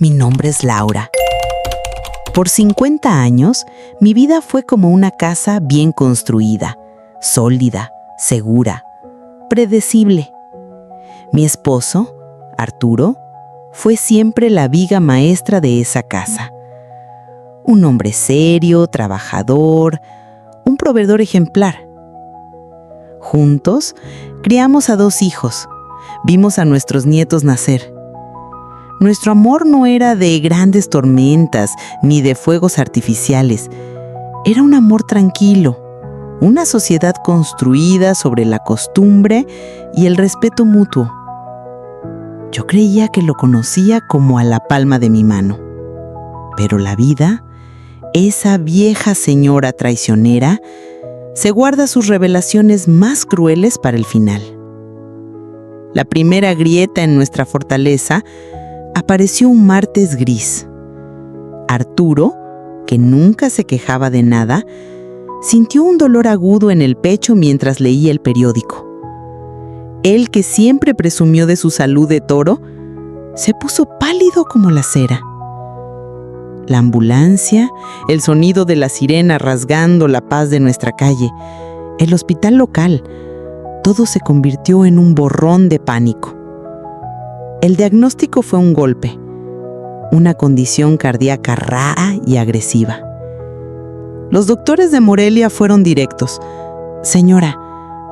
Mi nombre es Laura. Por 50 años, mi vida fue como una casa bien construida, sólida, segura, predecible. Mi esposo, Arturo, fue siempre la viga maestra de esa casa. Un hombre serio, trabajador, un proveedor ejemplar. Juntos, criamos a 2 hijos, vimos a nuestros nietos nacer. Nuestro amor no era de grandes tormentas ni de fuegos artificiales. Era un amor tranquilo, una sociedad construida sobre la costumbre y el respeto mutuo. Yo creía que lo conocía como a la palma de mi mano. Pero la vida, esa vieja señora traicionera, se guarda sus revelaciones más crueles para el final. La primera grieta en nuestra fortaleza apareció un martes gris. Arturo, que nunca se quejaba de nada, sintió un dolor agudo en el pecho mientras leía el periódico. Él, que siempre presumió de su salud de toro, se puso pálido como la cera. La ambulancia, el sonido de la sirena rasgando la paz de nuestra calle, el hospital local, todo se convirtió en un borrón de pánico. El diagnóstico fue un golpe, una condición cardíaca rara y agresiva. Los doctores de Morelia fueron directos. Señora,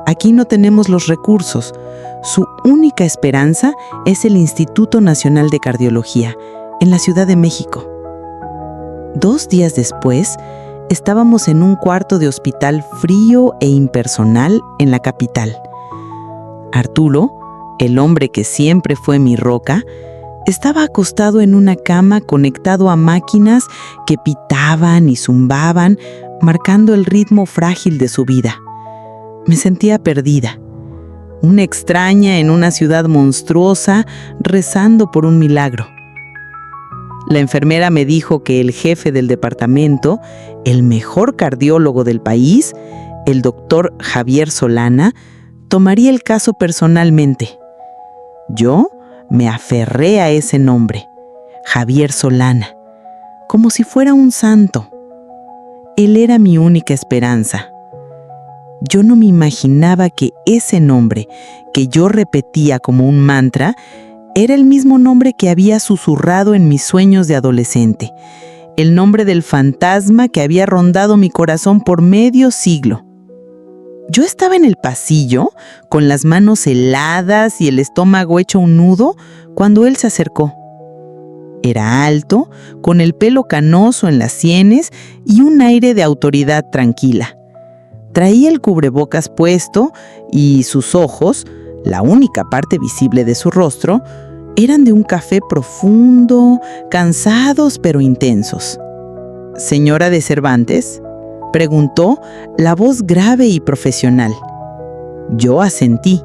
aquí no tenemos los recursos. Su única esperanza es el Instituto Nacional de Cardiología, en la Ciudad de México. 2 días después, estábamos en un cuarto de hospital frío e impersonal en la capital. Arturo, el hombre que siempre fue mi roca, estaba acostado en una cama conectado a máquinas que pitaban y zumbaban, marcando el ritmo frágil de su vida. Me sentía perdida, una extraña en una ciudad monstruosa, rezando por un milagro. La enfermera me dijo que el jefe del departamento, el mejor cardiólogo del país, el doctor Javier Solana, tomaría el caso personalmente. Yo me aferré a ese nombre, Javier Solana, como si fuera un santo. Él era mi única esperanza. Yo no me imaginaba que ese nombre, que yo repetía como un mantra, era el mismo nombre que había susurrado en mis sueños de adolescente, el nombre del fantasma que había rondado mi corazón por medio siglo. Yo estaba en el pasillo, con las manos heladas y el estómago hecho un nudo, cuando él se acercó. Era alto, con el pelo canoso en las sienes y un aire de autoridad tranquila. Traía el cubrebocas puesto y sus ojos, la única parte visible de su rostro, eran de un café profundo, cansados pero intensos. «¿Señora de Cervantes?», preguntó, la voz grave y profesional. Yo asentí,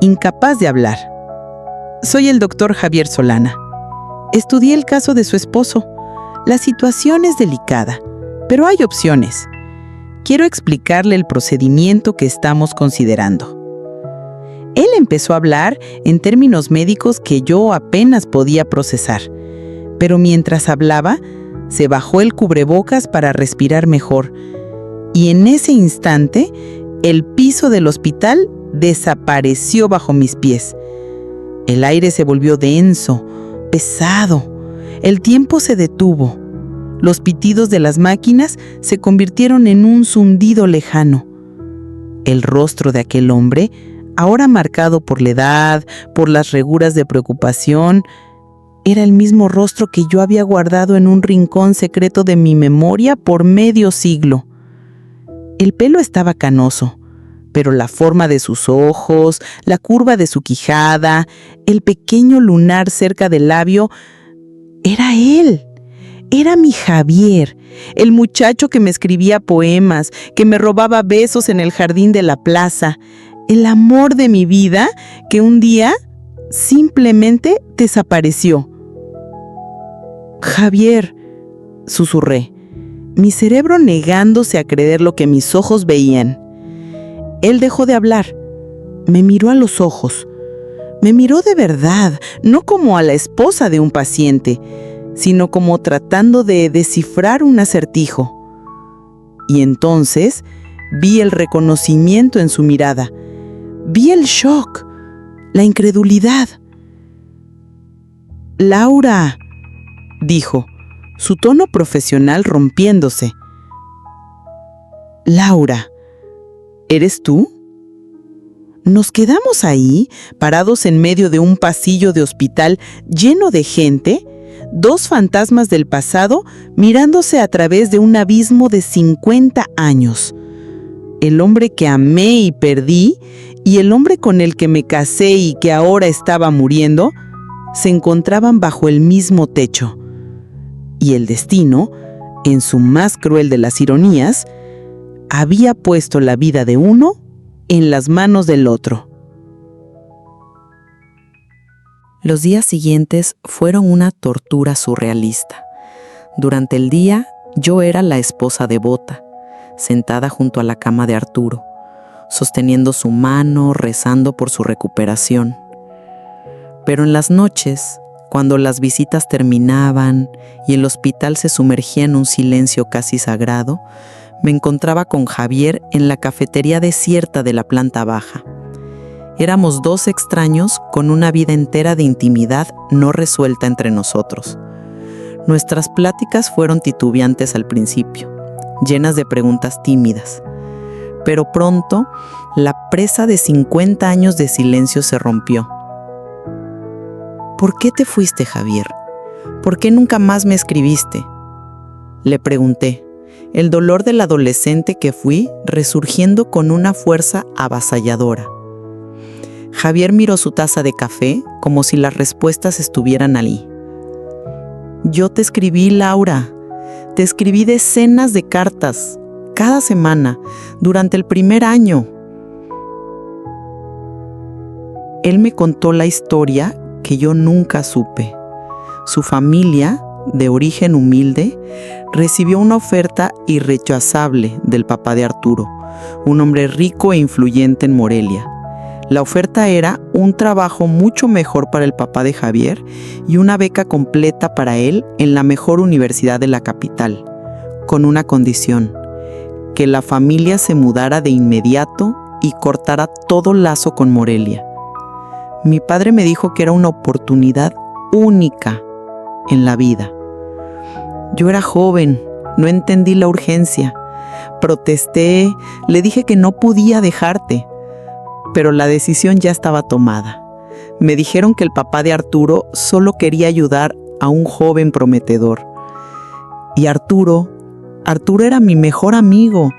incapaz de hablar. «Soy el doctor Javier Solana. Estudié el caso de su esposo. La situación es delicada, pero hay opciones. Quiero explicarle el procedimiento que estamos considerando». Él empezó a hablar en términos médicos que yo apenas podía procesar, pero mientras hablaba, se bajó el cubrebocas para respirar mejor, y en ese instante, el piso del hospital desapareció bajo mis pies. El aire se volvió denso, pesado. El tiempo se detuvo. Los pitidos de las máquinas se convirtieron en un zumbido lejano. El rostro de aquel hombre, ahora marcado por la edad, por las reguras de preocupación, era el mismo rostro que yo había guardado en un rincón secreto de mi memoria por medio siglo. El pelo estaba canoso, pero la forma de sus ojos, la curva de su quijada, el pequeño lunar cerca del labio, era él. Era mi Javier, el muchacho que me escribía poemas, que me robaba besos en el jardín de la plaza, el amor de mi vida que un día simplemente desapareció. «Javier», susurré, mi cerebro negándose a creer lo que mis ojos veían. Él dejó de hablar, me miró a los ojos. Me miró de verdad, no como a la esposa de un paciente. sino como tratando de descifrar un acertijo. Y entonces vi el reconocimiento en su mirada. Vi el shock, la incredulidad. «Laura», dijo, su tono profesional rompiéndose. «Laura, ¿eres tú?» Nos quedamos ahí, parados en medio de un pasillo de hospital lleno de gente, dos fantasmas del pasado mirándose a través de un abismo de 50 años. El hombre que amé y perdí, y el hombre con el que me casé y que ahora estaba muriendo, se encontraban bajo el mismo techo. Y el destino, en su más cruel de las ironías, había puesto la vida de uno en las manos del otro. Los días siguientes fueron una tortura surrealista. Durante el día, yo era la esposa devota, sentada junto a la cama de Arturo, sosteniendo su mano, rezando por su recuperación. Pero en las noches, cuando las visitas terminaban y el hospital se sumergía en un silencio casi sagrado, me encontraba con Javier en la cafetería desierta de la planta baja. Éramos dos extraños con una vida entera de intimidad no resuelta entre nosotros. Nuestras pláticas fueron titubeantes al principio, llenas de preguntas tímidas. Pero pronto, la presa de 50 años de silencio se rompió. «¿Por qué te fuiste, Javier? ¿Por qué nunca más me escribiste?», le pregunté, el dolor del adolescente que fui resurgiendo con una fuerza avasalladora. Javier miró su taza de café como si las respuestas estuvieran allí. «Yo te escribí, Laura. Te escribí decenas de cartas, cada semana, durante el primer año». Él me contó la historia que yo nunca supe. Su familia, de origen humilde, recibió una oferta irrechazable del papá de Arturo, un hombre rico e influyente en Morelia. La oferta era un trabajo mucho mejor para el papá de Javier y una beca completa para él en la mejor universidad de la capital, con una condición: que la familia se mudara de inmediato y cortara todo lazo con Morelia. Mi padre me dijo que era una oportunidad única en la vida. Yo era joven, no entendí la urgencia. Protesté, le dije que no podía dejarte, pero la decisión ya estaba tomada. Me dijeron que el papá de Arturo solo quería ayudar a un joven prometedor. Y Arturo era mi mejor amigo.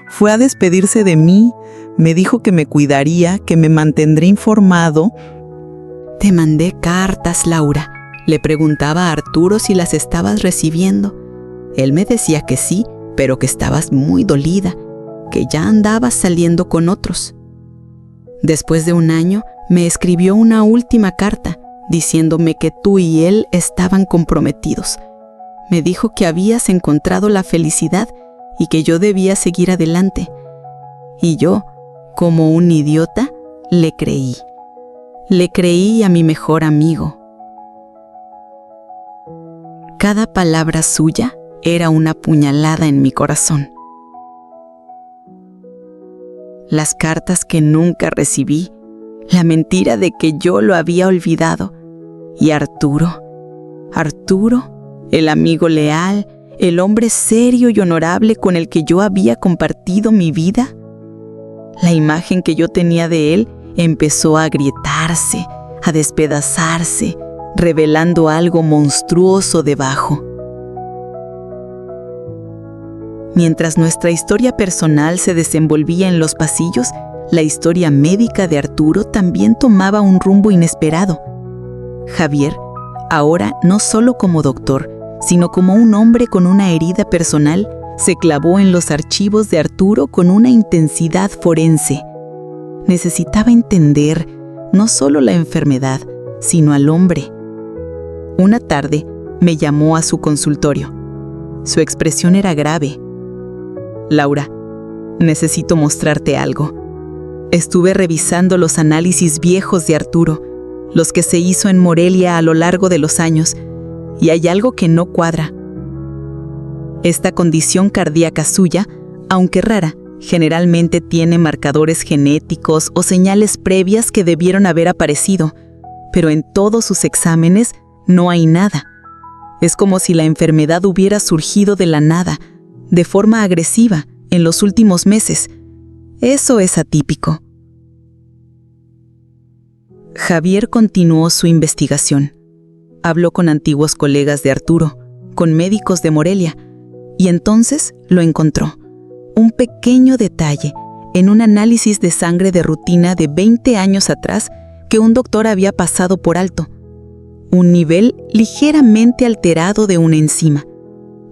Fue a despedirse de mí, me dijo que me cuidaría, que me mantendría informado. Te mandé cartas, Laura. Le preguntaba a Arturo si las estabas recibiendo. Él me decía que sí, pero que estabas muy dolida, que ya andabas saliendo con otros. Después de un año, me escribió una última carta, diciéndome que tú y él estaban comprometidos. Me dijo que habías encontrado la felicidad y que yo debía seguir adelante. Y yo, como un idiota, le creí. Le creí a mi mejor amigo. Cada palabra suya era una puñalada en mi corazón. Las cartas que nunca recibí, la mentira de que yo lo había olvidado, y Arturo, el amigo leal, el hombre serio y honorable con el que yo había compartido mi vida. La imagen que yo tenía de él empezó a agrietarse, a despedazarse, revelando algo monstruoso debajo. Mientras nuestra historia personal se desenvolvía en los pasillos, la historia médica de Arturo también tomaba un rumbo inesperado. Javier, ahora no solo como doctor, sino como un hombre con una herida personal, se clavó en los archivos de Arturo con una intensidad forense. Necesitaba entender no solo la enfermedad, sino al hombre. Una tarde me llamó a su consultorio. Su expresión era grave. Laura, necesito mostrarte algo. Estuve revisando los análisis viejos de Arturo, los que se hizo en Morelia a lo largo de los años, y hay algo que no cuadra. Esta condición cardíaca suya, aunque rara, generalmente tiene marcadores genéticos o señales previas que debieron haber aparecido, pero en todos sus exámenes no hay nada. Es como si la enfermedad hubiera surgido de la nada, de forma agresiva, en los últimos meses. Eso es atípico. Javier continuó su investigación. Habló con antiguos colegas de Arturo, con médicos de Morelia, y entonces lo encontró. Un pequeño detalle en un análisis de sangre de rutina de 20 años atrás que un doctor había pasado por alto. Un nivel ligeramente alterado de una enzima.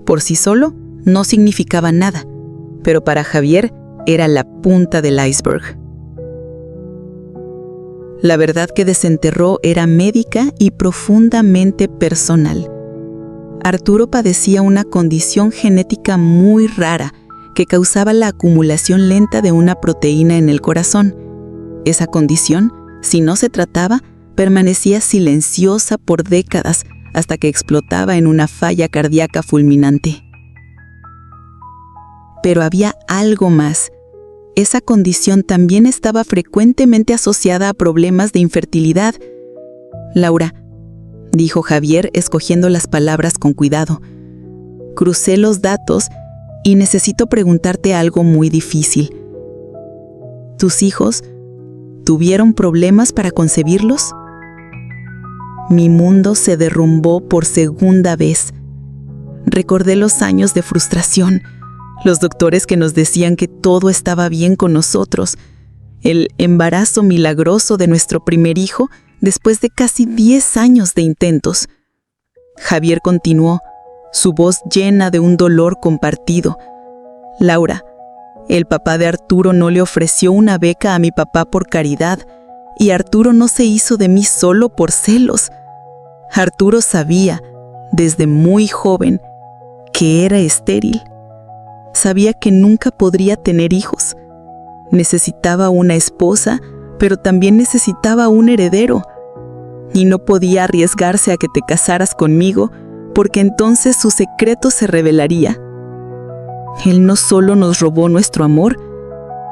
Por sí solo no significaba nada, pero para Javier era la punta del iceberg. La verdad que desenterró era médica y profundamente personal. Arturo padecía una condición genética muy rara que causaba la acumulación lenta de una proteína en el corazón. Esa condición, si no se trataba, permanecía silenciosa por décadas hasta que explotaba en una falla cardíaca fulminante. Pero había algo más. Esa condición también estaba frecuentemente asociada a problemas de infertilidad. Laura, dijo Javier, escogiendo las palabras con cuidado, crucé los datos y necesito preguntarte algo muy difícil. ¿Tus hijos tuvieron problemas para concebirlos? Mi mundo se derrumbó por segunda vez. Recordé los años de frustración, los doctores que nos decían que todo estaba bien con nosotros, el embarazo milagroso de nuestro primer hijo después de casi 10 años de intentos. Javier continuó, su voz llena de un dolor compartido. Laura, el papá de Arturo no le ofreció una beca a mi papá por caridad, y Arturo no se hizo de mí solo por celos. Arturo sabía, desde muy joven, que era estéril. Sabía que nunca podría tener hijos. Necesitaba una esposa, pero también necesitaba un heredero. Y no podía arriesgarse a que te casaras conmigo, porque entonces su secreto se revelaría. Él no solo nos robó nuestro amor,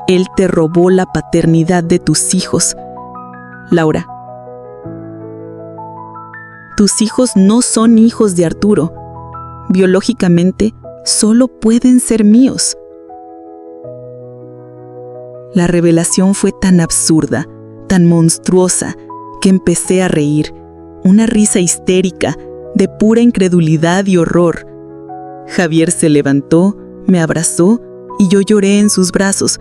él te robó la paternidad de tus hijos. Laura, tus hijos no son hijos de Arturo. Biológicamente, solo pueden ser míos. La revelación fue tan absurda, tan monstruosa, que empecé a reír, una risa histérica, de pura incredulidad y horror. Javier se levantó, me abrazó y yo lloré en sus brazos.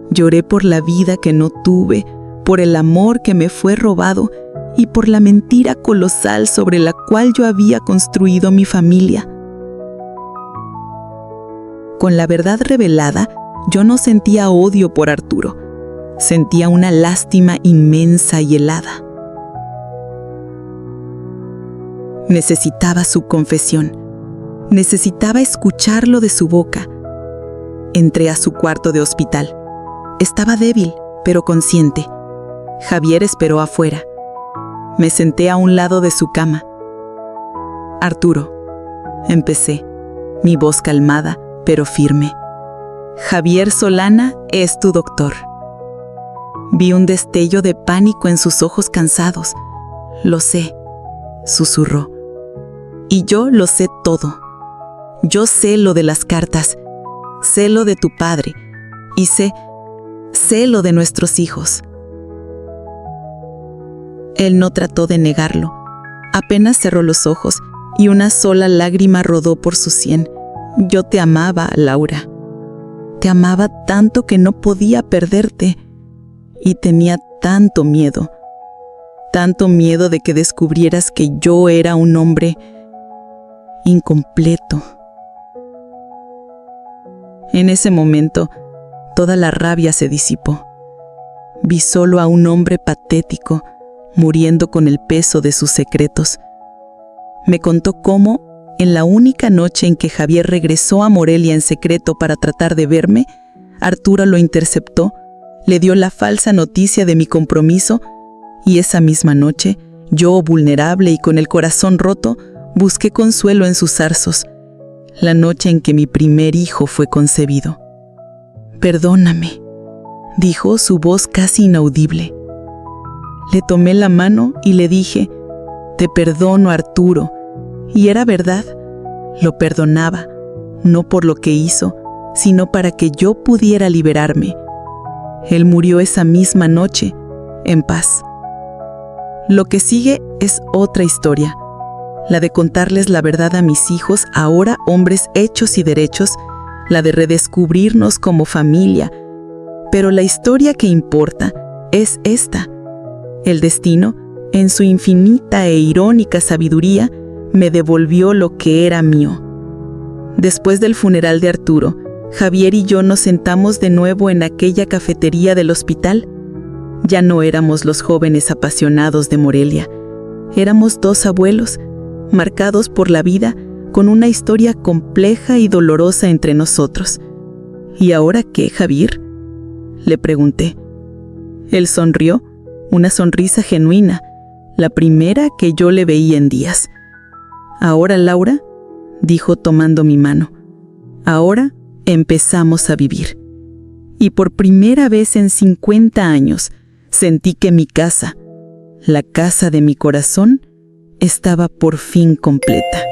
Lloré por la vida que no tuve, por el amor que me fue robado y por la mentira colosal sobre la cual yo había construido mi familia. Con la verdad revelada, yo no sentía odio por Arturo. Sentía una lástima inmensa y helada. Necesitaba su confesión. Necesitaba escucharlo de su boca. Entré a su cuarto de hospital. Estaba débil, pero consciente. Javier esperó afuera. Me senté a un lado de su cama. Arturo, empecé, mi voz calmada, pero firme. Javier Solana es tu doctor. Vi un destello de pánico en sus ojos cansados. Lo sé, susurró. Y yo lo sé todo. Yo sé lo de las cartas, sé lo de tu padre y sé lo de nuestros hijos. Él no trató de negarlo. Apenas cerró los ojos y una sola lágrima rodó por su sien. Yo te amaba, Laura. Te amaba tanto que no podía perderte. Y tenía tanto miedo de que descubrieras que yo era un hombre incompleto. En ese momento, toda la rabia se disipó. Vi solo a un hombre patético, muriendo con el peso de sus secretos. Me contó cómo, en la única noche en que Javier regresó a Morelia en secreto para tratar de verme, Arturo lo interceptó, le dio la falsa noticia de mi compromiso y esa misma noche, yo, vulnerable y con el corazón roto, Busqué consuelo en sus zarzos, la noche en que mi primer hijo fue concebido. «Perdóname», dijo, su voz casi inaudible. Le tomé la mano y le dije: «Te perdono, Arturo». Y era verdad, lo perdonaba, no por lo que hizo, sino para que yo pudiera liberarme. Él murió esa misma noche, en paz. Lo que sigue es otra historia, la de contarles la verdad a mis hijos, ahora hombres hechos y derechos, la de redescubrirnos como familia. Pero la historia que importa es esta. El destino, en su infinita e irónica sabiduría, me devolvió lo que era mío. Después del funeral de Arturo, Javier y yo nos sentamos de nuevo en aquella cafetería del hospital. Ya no éramos los jóvenes apasionados de Morelia. Éramos dos abuelos, marcados por la vida, con una historia compleja y dolorosa entre nosotros. ¿Y ahora qué, Javier?, le pregunté. Él sonrió, una sonrisa genuina, la primera que yo le veía en días. «Ahora, Laura», dijo tomando mi mano, «ahora empezamos a vivir». Y por primera vez en 50 años sentí que mi casa, la casa de mi corazón, estaba por fin completa.